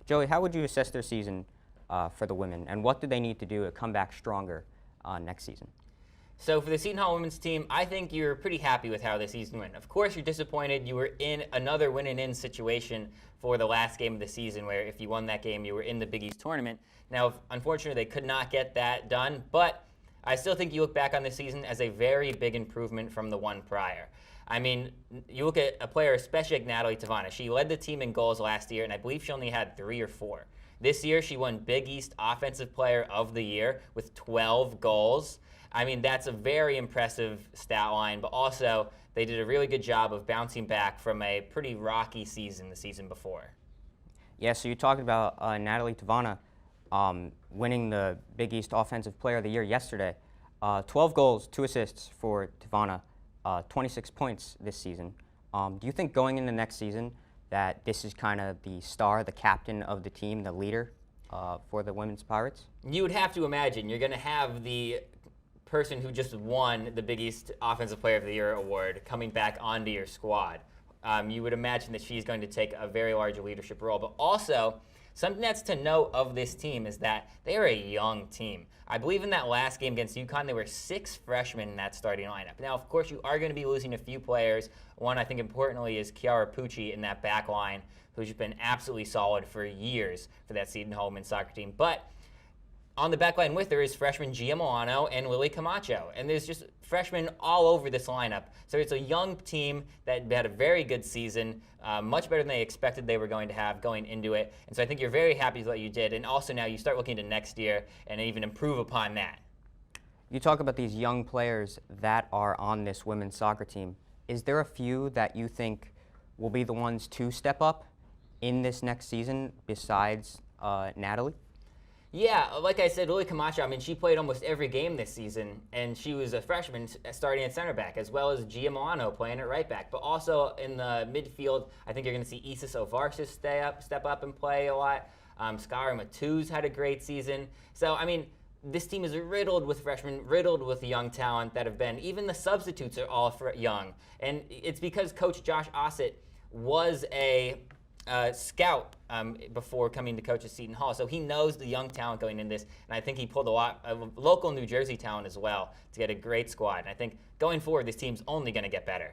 Joey, how would you assess their season for the women, and what do they need to do to come back stronger next season? So for the Seton Hall women's team, I think you're pretty happy with how the season went. Of course, you're disappointed. You were in another win-and-in situation for the last game of the season, where if you won that game, you were in the Big East tournament. Now, unfortunately, they could not get that done, but I still think you look back on the season as a very big improvement from the one prior. I mean, you look at a player, especially like Natalie Tavana. She led the team in goals last year, and I believe she only had 3 or 4. This year, she won Big East Offensive Player of the Year with 12 goals. I mean, that's a very impressive stat line, but also they did a really good job of bouncing back from a pretty rocky season the season before. Yeah, so you talked about Natalie Tavana winning the Big East Offensive Player of the Year yesterday. 12 goals, 2 assists for Tavana, 26 points this season. Do you think going into next season that this is kind of the star, the captain of the team, the leader for the Women's Pirates? You would have to imagine you're going to have the person who just won the Big East Offensive Player of the Year award coming back onto your squad. You would imagine that she's going to take a very large leadership role. But also, something that's to note of this team is that they are a young team. I believe in that last game against UConn, there were 6 freshmen in that starting lineup. Now, of course, you are going to be losing a few players. One, I think, importantly, is Chiara Pucci in that back line, who's been absolutely solid for years for that Seton Hall women's soccer team. But on the back line with her is freshman Gia Milano and Lily Camacho. And there's just freshmen all over this lineup. So it's a young team that had a very good season, much better than they expected they were going to have going into it. And so I think you're very happy with what you did. And also now you start looking to next year and even improve upon that. You talk about these young players that are on this women's soccer team. Is there a few that you think will be the ones to step up in this next season besides Natalie? Yeah, like I said, Lily Camacho, I mean, she played almost every game this season, and she was a freshman starting at center back, as well as Gia Milano playing at right back. But also in the midfield, I think you're going to see Isis Ovarsis step up and play a lot. Skara Matuz had a great season. So, I mean, this team is riddled with freshmen, riddled with young talent that have been, even the substitutes are all young. And it's because Coach Josh Ossett was a scout before coming to coach at Seton Hall. So he knows the young talent going in this, and I think he pulled a lot of local New Jersey talent as well to get a great squad. And I think going forward, this team's only going to get better.